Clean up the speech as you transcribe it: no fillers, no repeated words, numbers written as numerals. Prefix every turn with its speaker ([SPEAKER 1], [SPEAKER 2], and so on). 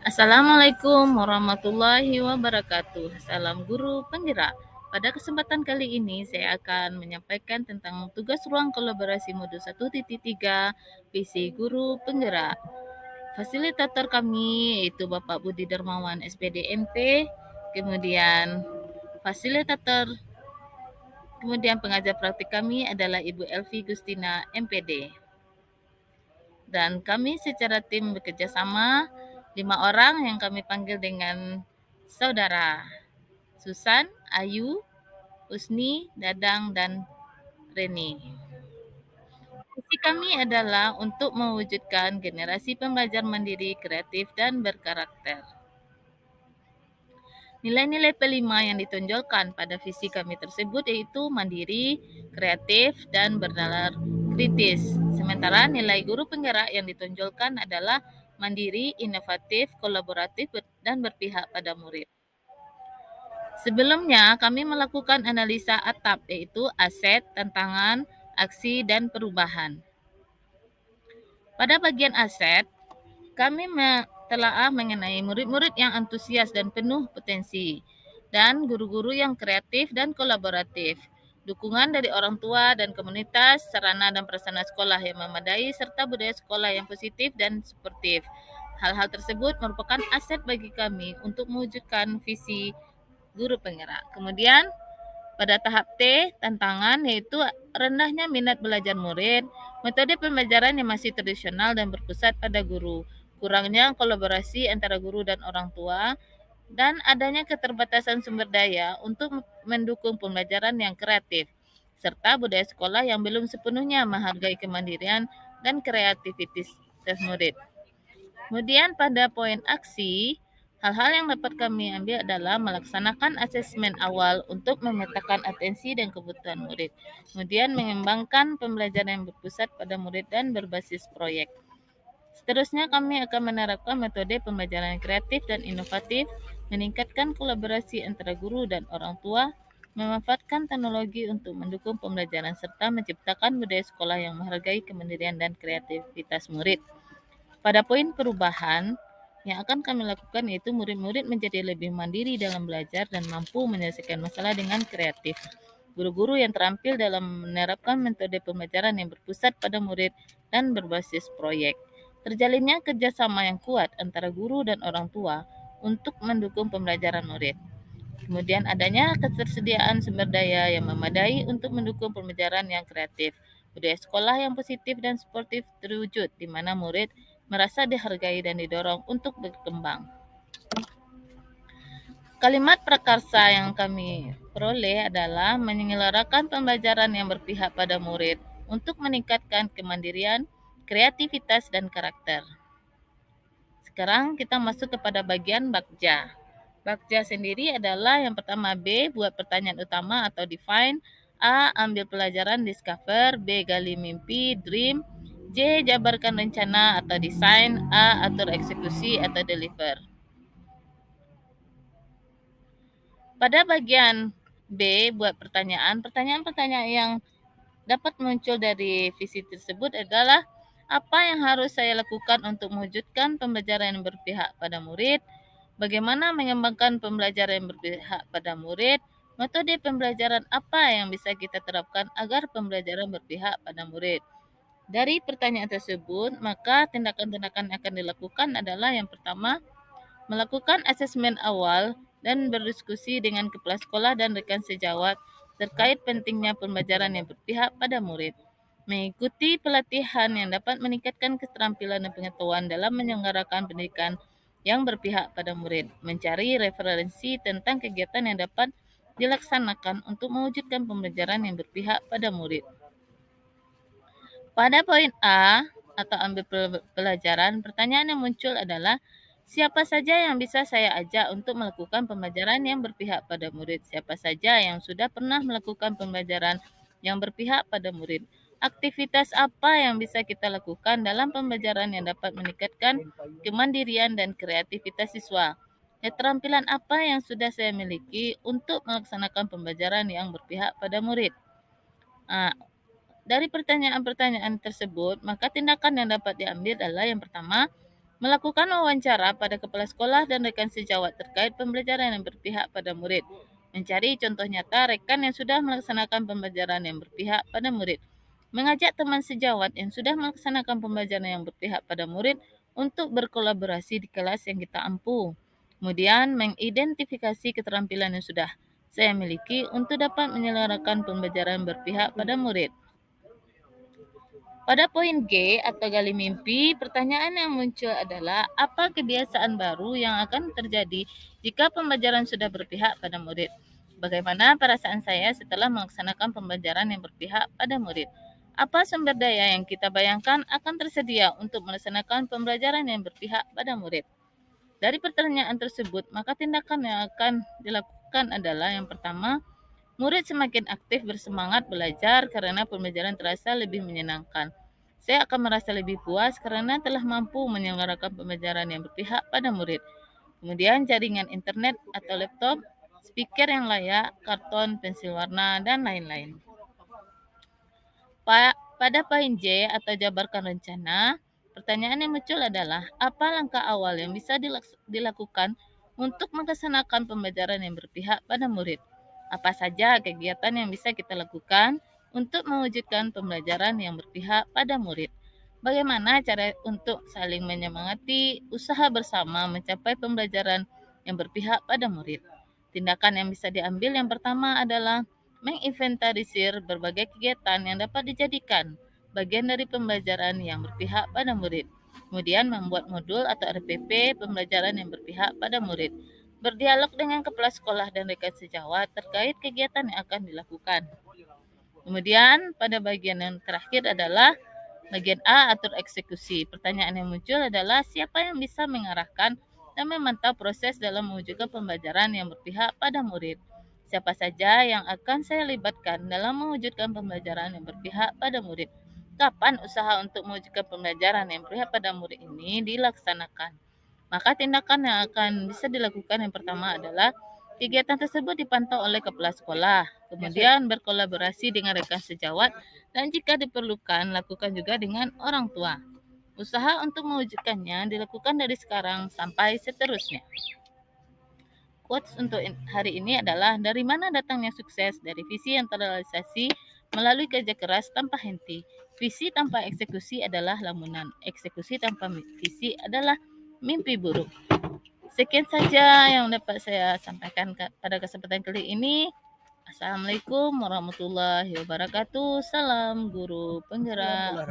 [SPEAKER 1] Assalamualaikum warahmatullahi wabarakatuh. Salam guru penggerak. Pada kesempatan kali ini saya akan menyampaikan tentang tugas ruang kolaborasi modul 1.3 visi guru penggerak. Fasilitator kami yaitu Bapak Budi Darmawan SPD MP, kemudian fasilitator kemudian pengajar praktik kami adalah Ibu Elvi Gustina MPD. Dan kami secara tim bekerja sama 5 orang yang kami panggil dengan saudara Susan, Ayu, Usni, Dadang, dan Reni. Visi kami adalah untuk mewujudkan generasi pembelajar mandiri, kreatif, dan berkarakter. Nilai-nilai kelima yang ditonjolkan pada visi kami tersebut yaitu mandiri, kreatif, dan bernalar kritis. Sementara nilai guru penggerak yang ditonjolkan adalah mandiri, inovatif, kolaboratif, dan berpihak pada murid. Sebelumnya, kami melakukan analisa ATAP, yaitu aset, tantangan, aksi, dan perubahan. Pada bagian aset, kami telah mengenai murid-murid yang antusias dan penuh potensi, dan guru-guru yang kreatif dan kolaboratif, dukungan dari orang tua dan komunitas, sarana dan prasarana sekolah yang memadai, serta budaya sekolah yang positif dan sportif. Hal-hal tersebut merupakan aset bagi kami untuk mewujudkan visi guru penggerak. Kemudian, pada tahap T, tantangan yaitu rendahnya minat belajar murid, metode pembelajaran yang masih tradisional dan berpusat pada guru, kurangnya kolaborasi antara guru dan orang tua, dan adanya keterbatasan sumber daya untuk mendukung pembelajaran yang kreatif, serta budaya sekolah yang belum sepenuhnya menghargai kemandirian dan kreativitas murid. Kemudian pada poin aksi, hal-hal yang dapat kami ambil adalah melaksanakan asesmen awal untuk memetakan atensi dan kebutuhan murid. Kemudian mengembangkan pembelajaran yang berpusat pada murid dan berbasis proyek. Seterusnya kami akan menerapkan metode pembelajaran yang kreatif dan inovatif, meningkatkan kolaborasi antara guru dan orang tua, memanfaatkan teknologi untuk mendukung pembelajaran serta menciptakan budaya sekolah yang menghargai kemandirian dan kreativitas murid. Pada poin perubahan, yang akan kami lakukan yaitu murid-murid menjadi lebih mandiri dalam belajar dan mampu menyelesaikan masalah dengan kreatif. Guru-guru yang terampil dalam menerapkan metode pembelajaran yang berpusat pada murid dan berbasis proyek. Terjalinnya kerjasama yang kuat antara guru dan orang tua untuk mendukung pembelajaran murid. Kemudian adanya ketersediaan sumber daya yang memadai untuk mendukung pembelajaran yang kreatif. Budaya sekolah yang positif dan sportif terwujud di mana murid merasa dihargai dan didorong untuk berkembang. Kalimat prakarsa yang kami peroleh adalah menyelenggarakan pembelajaran yang berpihak pada murid untuk meningkatkan kemandirian, kreativitas, dan karakter. Sekarang kita masuk kepada bagian Bagja. Bagja sendiri adalah yang pertama B, buat pertanyaan utama atau define. A, ambil pelajaran discover. B, gali mimpi, dream. C, jabarkan rencana atau desain. A, atur eksekusi atau deliver. Pada bagian B, buat pertanyaan-pertanyaan yang dapat muncul dari visi tersebut adalah apa yang harus saya lakukan untuk mewujudkan pembelajaran yang berpihak pada murid, bagaimana mengembangkan pembelajaran yang berpihak pada murid, metode pembelajaran apa yang bisa kita terapkan agar pembelajaran berpihak pada murid. Dari pertanyaan tersebut, maka tindakan-tindakan yang akan dilakukan adalah yang pertama, melakukan asesmen awal dan berdiskusi dengan kepala sekolah dan rekan sejawat terkait pentingnya pembelajaran yang berpihak pada murid. Mengikuti pelatihan yang dapat meningkatkan keterampilan dan pengetahuan dalam menyelenggarakan pendidikan yang berpihak pada murid. Mencari referensi tentang kegiatan yang dapat dilaksanakan untuk mewujudkan pembelajaran yang berpihak pada murid. Pada poin A atau ambil pelajaran, pertanyaan yang muncul adalah siapa saja yang bisa saya ajak untuk melakukan pembelajaran yang berpihak pada murid? Siapa saja yang sudah pernah melakukan pembelajaran yang berpihak pada murid? Aktivitas apa yang bisa kita lakukan dalam pembelajaran yang dapat meningkatkan kemandirian dan kreativitas siswa? Keterampilan apa yang sudah saya miliki untuk melaksanakan pembelajaran yang berpihak pada murid? Dari pertanyaan-pertanyaan tersebut, maka tindakan yang dapat diambil adalah yang pertama, Melakukan wawancara pada kepala sekolah dan rekan sejawat terkait pembelajaran yang berpihak pada murid. Mencari contoh nyata rekan yang sudah melaksanakan pembelajaran yang berpihak pada murid. Mengajak teman sejawat yang sudah melaksanakan pembelajaran yang berpihak pada murid untuk berkolaborasi di kelas yang kita ampu. Kemudian mengidentifikasi keterampilan yang sudah saya miliki untuk dapat menyelenggarakan pembelajaran berpihak pada murid. Pada poin G atau gali mimpi, pertanyaan yang muncul adalah apa kebiasaan baru yang akan terjadi jika pembelajaran sudah berpihak pada murid? Bagaimana perasaan saya setelah melaksanakan pembelajaran yang berpihak pada murid? Apa sumber daya yang kita bayangkan akan tersedia untuk melaksanakan pembelajaran yang berpihak pada murid? Dari pertanyaan tersebut, maka tindakan yang akan dilakukan adalah yang pertama, murid semakin aktif bersemangat belajar karena pembelajaran terasa lebih menyenangkan. Saya akan merasa lebih puas karena telah mampu menyelenggarakan pembelajaran yang berpihak pada murid. Kemudian jaringan internet atau laptop, speaker yang layak, karton, pensil warna, dan lain-lain. Pada poin J atau jabarkan rencana, pertanyaan yang muncul adalah apa langkah awal yang bisa dilakukan untuk melaksanakan pembelajaran yang berpihak pada murid? Apa saja kegiatan yang bisa kita lakukan untuk mewujudkan pembelajaran yang berpihak pada murid? Bagaimana cara untuk saling menyemangati usaha bersama mencapai pembelajaran yang berpihak pada murid? Tindakan yang bisa diambil yang pertama adalah menginventarisir berbagai kegiatan yang dapat dijadikan bagian dari pembelajaran yang berpihak pada murid. Kemudian membuat modul atau RPP pembelajaran yang berpihak pada murid. Berdialog dengan kepala sekolah dan rekan sejawat terkait kegiatan yang akan dilakukan. Kemudian pada bagian yang terakhir adalah bagian A, atur eksekusi. Pertanyaan yang muncul adalah siapa yang bisa mengarahkan dan memantau proses dalam mewujudkan pembelajaran yang berpihak pada murid. Siapa saja yang akan saya libatkan dalam mewujudkan pembelajaran yang berpihak pada murid. Kapan usaha untuk mewujudkan pembelajaran yang berpihak pada murid ini dilaksanakan? Maka tindakan yang akan bisa dilakukan yang pertama adalah kegiatan tersebut dipantau oleh kepala sekolah, kemudian berkolaborasi dengan rekan sejawat, dan jika diperlukan, lakukan juga dengan orang tua. Usaha untuk mewujudkannya dilakukan dari sekarang sampai seterusnya. Quotes untuk hari ini adalah dari mana datangnya sukses dari visi yang terrealisasi melalui kerja keras tanpa henti. Visi tanpa eksekusi adalah lamunan. Eksekusi tanpa visi adalah mimpi buruk. Sekian saja yang dapat saya sampaikan pada kesempatan kali ini. Assalamualaikum warahmatullahi wabarakatuh. Salam guru penggerak.